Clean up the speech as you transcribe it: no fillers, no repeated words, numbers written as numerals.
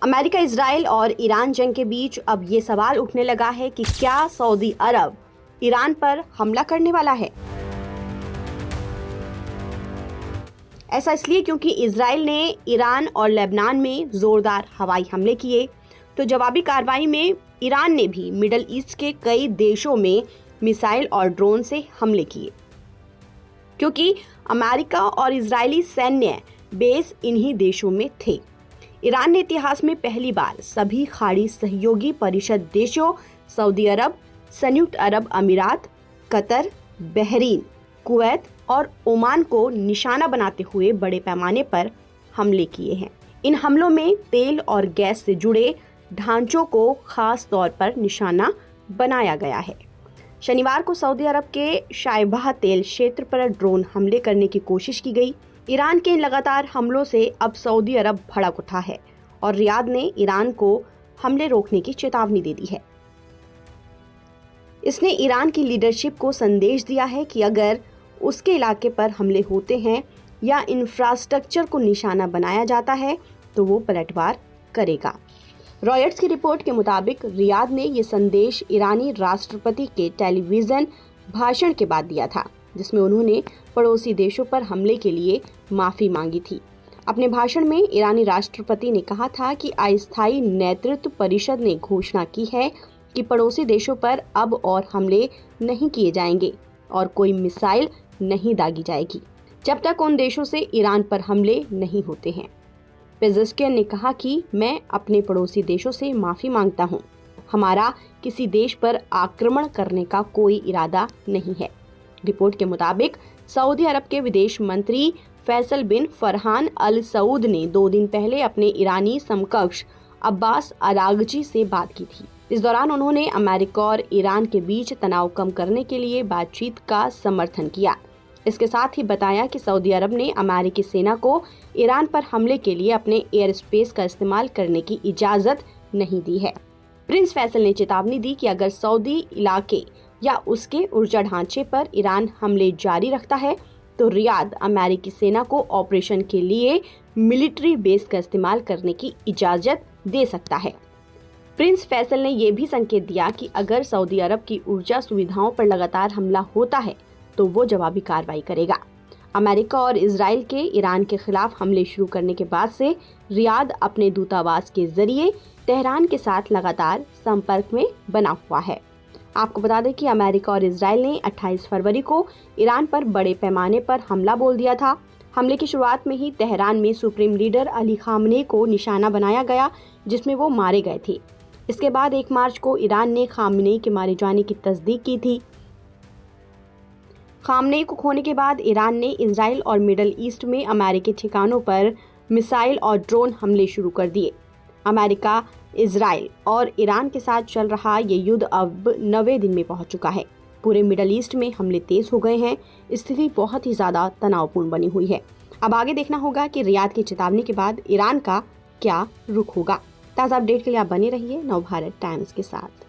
America, Israel और Iran जंग के बीच अब ये सवाल उठने लगा है कि क्या सऊदी अरब ईरान पर हमला करने वाला है। ऐसा इसलिए क्योंकि इजराइल ने ईरान और लेबनान में जोरदार हवाई हमले किए, तो जवाबी कार्रवाई में ईरान ने भी मिडल ईस्ट के कई देशों में मिसाइल और ड्रोन से हमले किए, क्योंकि अमेरिका और इजरायली सैन्य बेस इन्हीं देशों में थे। ईरान ने इतिहास में पहली बार सभी खाड़ी सहयोगी परिषद देशों सऊदी अरब, संयुक्त अरब अमीरात, कतर, बहरीन, कुवैत और ओमान को निशाना बनाते हुए बड़े पैमाने पर हमले किए हैं। इन हमलों में तेल और गैस से जुड़े ढांचों को खास तौर पर निशाना बनाया गया है। शनिवार को सऊदी अरब के शायबाह तेल क्षेत्र पर ड्रोन हमले करने की कोशिश की गई। ईरान के लगातार हमलों से अब सऊदी अरब भड़क उठा है और रियाद ने ईरान को हमले रोकने की चेतावनी दे दी है। इसने ईरान की लीडरशिप को संदेश दिया है कि अगर उसके इलाके पर हमले होते हैं या इंफ्रास्ट्रक्चर को निशाना बनाया जाता है तो वो पलटवार करेगा। रॉयटर्स की रिपोर्ट के मुताबिक रियाद ने ये संदेश ईरानी राष्ट्रपति के टेलीविजन भाषण के बाद दिया था, जिसमें उन्होंने पड़ोसी देशों पर हमले के लिए माफी मांगी थी। अपने भाषण में ईरानी राष्ट्रपति ने कहा था कि अस्थायी नेतृत्व परिषद ने घोषणा की है कि पड़ोसी देशों पर अब और हमले नहीं किए जाएंगे और कोई मिसाइल नहीं दागी जाएगी जब तक उन देशों से ईरान पर हमले नहीं होते हैं। पेजेश्कियन ने कहा कि मैं अपने पड़ोसी देशों से माफी मांगता हूं। हमारा किसी देश पर आक्रमण करने का कोई इरादा नहीं है। रिपोर्ट के मुताबिक सऊदी अरब के विदेश मंत्री फैसल बिन फरहान अल सऊद ने 2 दिन पहले अपने ईरानी समकक्ष अब्बास अरागची से बात की थी। इस दौरान उन्होंने अमेरिका और ईरान के बीच तनाव कम करने के लिए बातचीत का समर्थन किया। इसके साथ ही बताया कि सऊदी अरब ने अमेरिकी सेना को ईरान पर हमले के लिए अपने एयर स्पेस का इस्तेमाल करने की इजाजत नहीं दी है। प्रिंस फैसल ने चेतावनी दी कि अगर सऊदी इलाके या उसके ऊर्जा ढांचे पर ईरान हमले जारी रखता है तो रियाद अमेरिकी सेना को ऑपरेशन के लिए मिलिट्री बेस का इस्तेमाल करने की इजाजत दे सकता है। प्रिंस फैसल ने यह भी संकेत दिया कि अगर सऊदी अरब की ऊर्जा सुविधाओं पर लगातार हमला होता है तो वो जवाबी कार्रवाई करेगा। अमेरिका और इजराइल के ईरान के खिलाफ हमले शुरू करने के बाद से रियाद अपने दूतावास के जरिए तेहरान के साथ लगातार संपर्क में बना हुआ है। आपको बता दें कि अमेरिका और इजराइल ने 28 फरवरी को ईरान पर बड़े पैमाने पर हमला बोल दिया था। हमले की शुरुआत में ही तेहरान में सुप्रीम लीडर अली खामनेई को निशाना बनाया गया, जिसमें वो मारे गए थे। इसके बाद 1 मार्च को ईरान ने खामनेई के मारे जाने की तस्दीक की थी। खामनेई को खोने के बाद ईरान ने इजराइल और मिडल ईस्ट में अमेरिकी ठिकानों पर मिसाइल और ड्रोन हमले शुरू कर दिए। अमेरिका, इजराइल और ईरान के साथ चल रहा ये युद्ध अब 9वें दिन में पहुंच चुका है। पूरे मिडल ईस्ट में हमले तेज हो गए हैं। स्थिति बहुत ही ज्यादा तनावपूर्ण बनी हुई है। अब आगे देखना होगा कि रियाद की चेतावनी के बाद ईरान का क्या रुख होगा। ताज़ा अपडेट के लिए आप बने रहिए नवभारत टाइम्स के साथ।